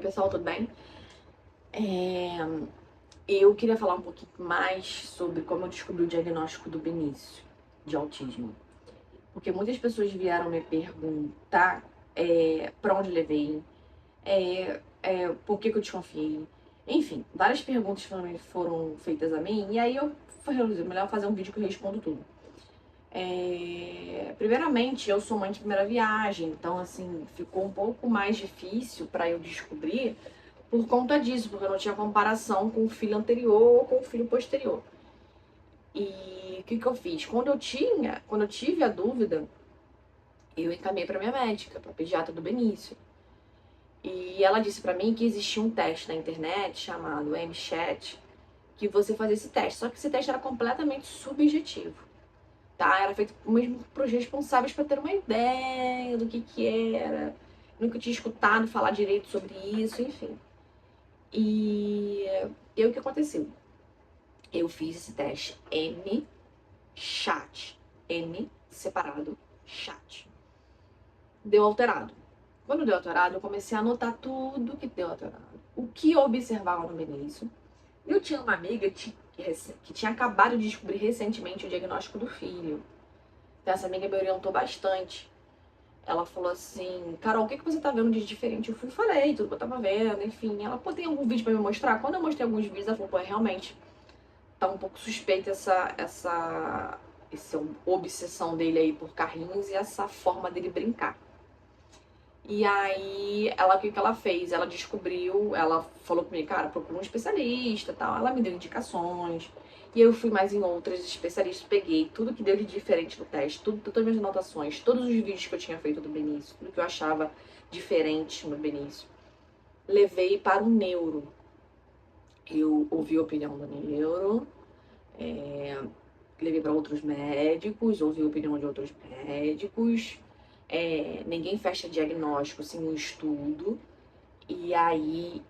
Oi pessoal, tudo bem? Eu queria falar um pouquinho mais sobre como eu descobri o diagnóstico do Benício, de autismo. Porque muitas pessoas vieram me perguntar pra onde levei, por que eu desconfiei. Enfim, várias perguntas foram feitas a mim, e aí eu resolvi melhor fazer um vídeo que eu respondo tudo. Primeiramente, eu sou mãe de primeira viagem, então assim, ficou um pouco mais difícil para eu descobrir por conta disso, porque eu não tinha comparação com o filho anterior ou com o filho posterior. E o que eu fiz? Quando eu tive a dúvida, eu encaminhei para minha médica, para pediatra do Benício. E ela disse para mim que existia um teste na internet chamado MChat, que você fazia esse teste, só que esse teste era completamente subjetivo, tá? Era feito mesmo para os responsáveis para ter uma ideia do que era. Nunca tinha escutado falar direito sobre isso, enfim. E aí o que aconteceu? Eu fiz esse teste MChat. M separado, chat. Deu alterado. Quando deu alterado, eu comecei a anotar tudo que deu alterado. O que eu observava no Benício. Eu tinha uma amiga que tinha acabado de descobrir recentemente o diagnóstico do filho. Então, essa amiga me orientou bastante. Ela falou assim, Carol, o que você tá vendo de diferente? Eu falei tudo que eu tava vendo, enfim. Ela, pô, tem algum vídeo pra me mostrar? Quando eu mostrei alguns vídeos, ela falou, pô, realmente tá um pouco suspeita essa obsessão dele aí por carrinhos e essa forma dele brincar. E aí, o que ela fez? Ela descobriu, ela falou comigo, cara, procura um especialista e tal. Ela me deu indicações. E eu fui mais em outras especialistas, peguei tudo que deu de diferente no teste, todas as minhas anotações, todos os vídeos que eu tinha feito do Benício, tudo que eu achava diferente no Benício. Levei para um neuro. Eu ouvi a opinião do neuro, levei para outros médicos, ouvi a opinião de outros médicos. Ninguém fecha diagnóstico sem um estudo. E aí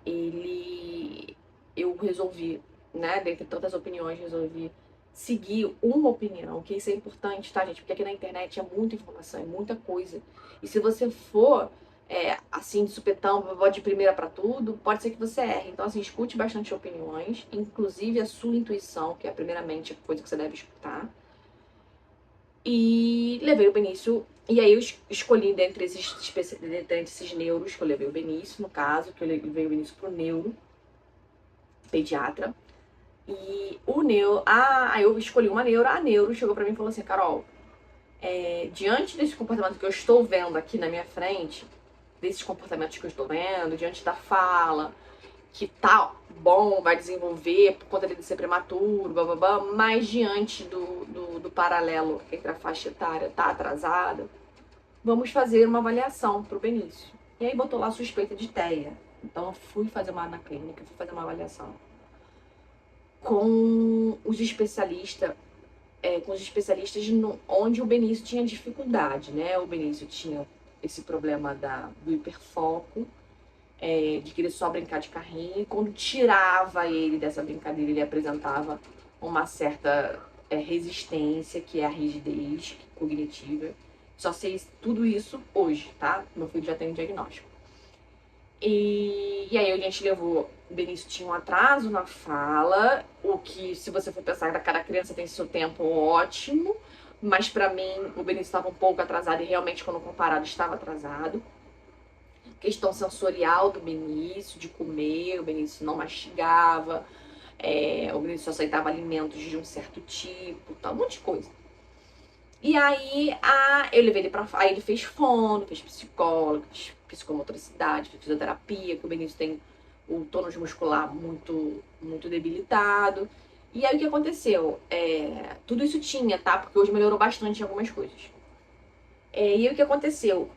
eu resolvi, né, dentre tantas opiniões, resolvi seguir uma opinião, que isso é importante, tá, gente? Porque aqui na internet é muita informação, é muita coisa. E se você for assim, de supetão, de primeira pra tudo, pode ser que você erre. Então, assim, escute bastante opiniões, inclusive a sua intuição, que é primeiramente a coisa que você deve escutar. E levei o Benício, e aí eu escolhi dentre esses neuros, que eu levei o Benício, no caso, que eu levei o Benício pro neuro, pediatra. E o neuro, aí eu escolhi uma neuro, a neuro chegou pra mim e falou assim, Carol, diante desse comportamento que eu estou vendo aqui na minha frente, desses comportamentos que eu estou vendo, diante da fala, que tá bom, vai desenvolver por conta dele ser prematuro, blá, blá, blá, mas diante do paralelo entre a faixa etária tá atrasada, vamos fazer uma avaliação pro Benício. E aí botou lá suspeita de TEA. Então eu fui fazer na clínica, fui fazer uma avaliação com os especialistas, onde o Benício tinha dificuldade, né? O Benício tinha esse problema do hiperfoco, de querer só brincar de carrinho, e quando tirava ele dessa brincadeira, ele apresentava uma certa resistência, que é a rigidez cognitiva. Só sei tudo isso hoje, tá? Meu filho já tem um diagnóstico. E aí a gente levou, o Benício tinha um atraso na fala, o que, se você for pensar, cada criança tem seu tempo ótimo, mas pra mim o Benício estava um pouco atrasado e realmente quando comparado estava atrasado. Questão sensorial do Benício, de comer, o Benício não mastigava, o Benício só aceitava alimentos de um certo tipo, tal, um monte de coisa. E aí eu levei ele aí ele fez fono, fez psicólogo, fez psicomotricidade, fez fisioterapia, que o Benício tem o tônus muscular muito, muito debilitado. E aí o que aconteceu? Tudo isso tinha, tá? Porque hoje melhorou bastante em algumas coisas. E aí o que aconteceu?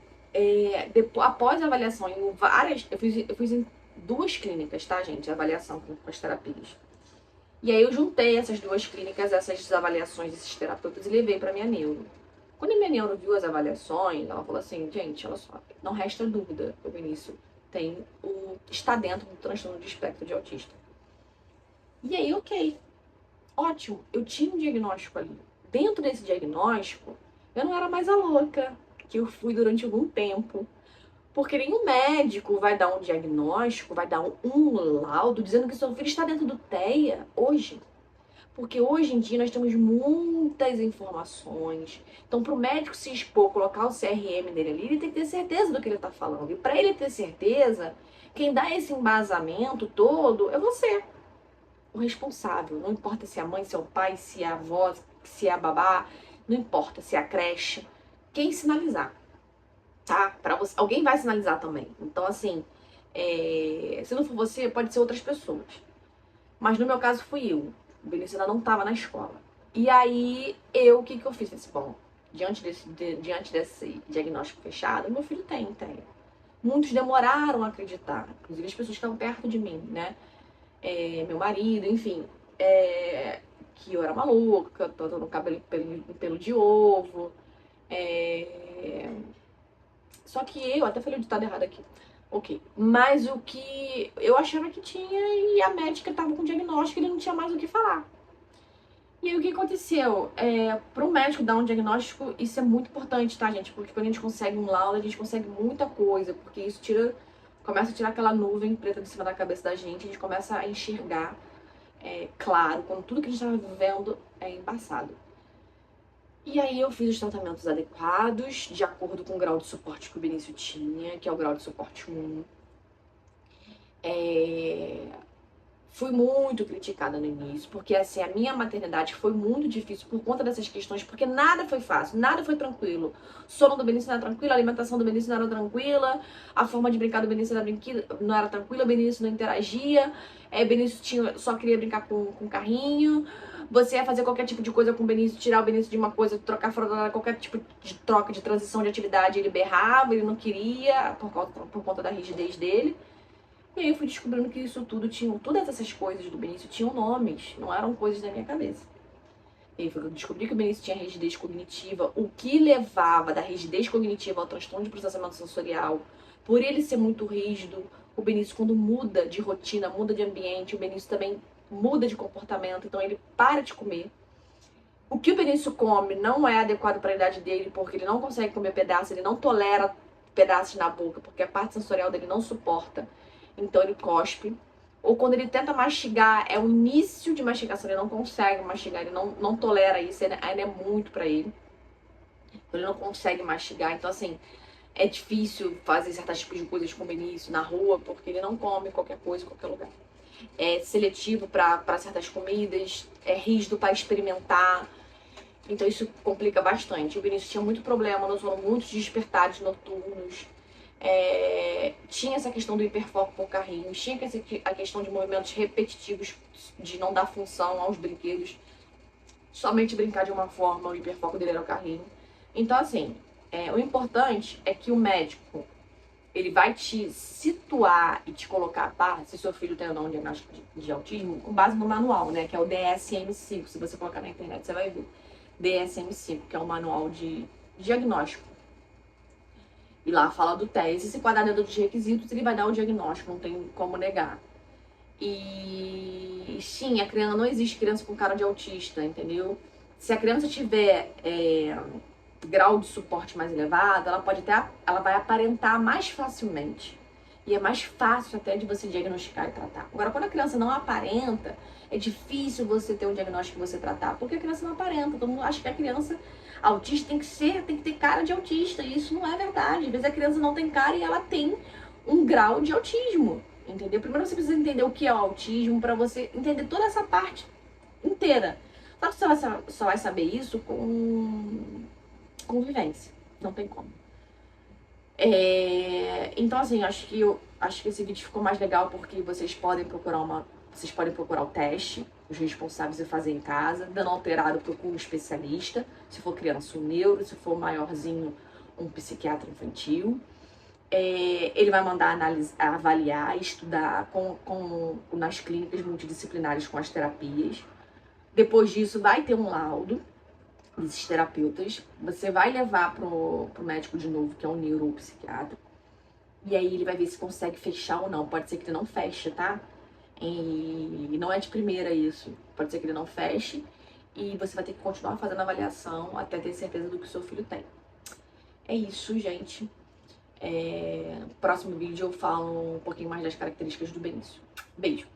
Após a avaliação em várias. Eu fiz em 2 clínicas, tá, gente? A avaliação com as terapias. E aí eu juntei essas 2 clínicas, essas avaliações desses terapeutas e levei pra minha neuro. Quando a minha neuro viu as avaliações, ela falou assim, gente, olha só, não resta dúvida, o Benício está dentro do transtorno de espectro de autista. E aí, ok, ótimo, eu tinha um diagnóstico ali. Dentro desse diagnóstico, eu não era mais a louca que eu fui durante algum tempo. Porque nenhum médico vai dar um diagnóstico, vai dar um laudo dizendo que seu filho está dentro do TEA hoje. Porque hoje em dia nós temos muitas informações. Então, para o médico se expor, colocar o CRM dele ali, ele tem que ter certeza do que ele está falando. E para ele ter certeza, quem dá esse embasamento todo é você, o responsável. Não importa se é a mãe, se é o pai, se é a avó, se é a babá, não importa se é a creche. Quem sinalizar, tá? Para você, alguém vai sinalizar também. Então, assim, se não for você, pode ser outras pessoas. Mas no meu caso fui eu. O Benício ainda não estava na escola. E aí, o que eu fiz? Falei assim, bom, diante desse diagnóstico fechado, meu filho tem. Muitos demoraram a acreditar, inclusive as pessoas que estavam perto de mim, né? Meu marido, enfim, que eu era maluca, tô no cabelo pelo de ovo. Só que eu, até falei o ditado errado aqui. Ok. Mas o que eu achava que tinha e a médica tava com diagnóstico e ele não tinha mais o que falar. E aí o que aconteceu? Para o médico dar um diagnóstico, isso é muito importante, tá, gente? Porque quando a gente consegue um laudo, a gente consegue muita coisa, porque isso começa a tirar aquela nuvem preta de cima da cabeça da gente, a gente começa a enxergar, claro, quando tudo que a gente estava vivendo é embaçado. E aí eu fiz os tratamentos adequados, de acordo com o grau de suporte que o Benício tinha, que é o grau de suporte 1. Fui muito criticada no início, porque assim, a minha maternidade foi muito difícil por conta dessas questões, porque nada foi fácil, nada foi tranquilo. O sono do Benício não era tranquilo, a alimentação do Benício não era tranquila, a forma de brincar do Benício não era tranquila, o Benício não interagia, o Benício só queria brincar com carrinho. Você ia fazer qualquer tipo de coisa com o Benício, tirar o Benício de uma coisa, trocar fora qualquer tipo de troca, de transição de atividade, ele berrava, ele não queria, por conta da rigidez dele. E aí eu fui descobrindo que todas essas coisas do Benício tinham nomes, não eram coisas da minha cabeça. E aí eu descobri que o Benício tinha rigidez cognitiva, o que levava da rigidez cognitiva ao transtorno de processamento sensorial. Por ele ser muito rígido, o Benício, quando muda de rotina, muda de ambiente, o Benício também muda de comportamento, então ele para de comer. O que o Benício come não é adequado para a idade dele, porque ele não consegue comer pedaço, ele não tolera pedaços na boca, porque a parte sensorial dele não suporta. Então ele cospe. Ou quando ele tenta mastigar, é o início de mastigação, ele não consegue mastigar, ele não tolera isso, ainda é muito pra ele. Então ele não consegue mastigar, então assim, é difícil fazer certos tipos de coisas com o Benício na rua, porque ele não come qualquer coisa em qualquer lugar. É seletivo para certas comidas, é rígido para experimentar, então isso complica bastante. O Benício tinha muito problema no sono, muitos despertares noturnos. Tinha essa questão do hiperfoco por carrinhos, tinha a questão de movimentos repetitivos, de não dar função aos brinquedos, somente brincar de uma forma, o hiperfoco dele era o carrinho. Então, assim, o importante é que o médico, ele vai te situar e te colocar a par se seu filho tem ou não um diagnóstico de autismo, com base no manual, né, que é o DSM-5. Se você colocar na internet, você vai ver. DSM-5, que é o manual de diagnóstico. E lá fala do teste, se enquadrar dentro dos requisitos, ele vai dar o diagnóstico, não tem como negar. E sim, não existe criança com cara de autista, entendeu? Se a criança tiver grau de suporte mais elevado, ela vai aparentar mais facilmente. E é mais fácil até de você diagnosticar e tratar. Agora, quando a criança não aparenta, é difícil você ter um diagnóstico e você tratar, porque a criança não aparenta. Todo mundo acha que a criança autista tem que ter cara de autista, e isso não é verdade. Às vezes a criança não tem cara e ela tem um grau de autismo, entendeu? Primeiro você precisa entender o que é o autismo para você entender toda essa parte inteira. Só que você só vai saber isso com convivência, não tem como. Então assim, acho que esse vídeo ficou mais legal porque vocês podem procurar o teste, os responsáveis de fazer em casa, dando alterado, procura um especialista, se for criança, um neuro, se for maiorzinho, um psiquiatra infantil. Ele vai mandar avaliar, estudar nas clínicas multidisciplinares com as terapias. Depois disso, vai ter um laudo desses terapeutas. Você vai levar pro médico de novo, que é um neuro ou psiquiatra. E aí ele vai ver se consegue fechar ou não. Pode ser que ele não feche, tá? E não é de primeira isso. Pode ser que ele não feche. E você vai ter que continuar fazendo a avaliação até ter certeza do que o seu filho tem. É isso, gente. Próximo vídeo eu falo um pouquinho mais das características do Benício. Beijo!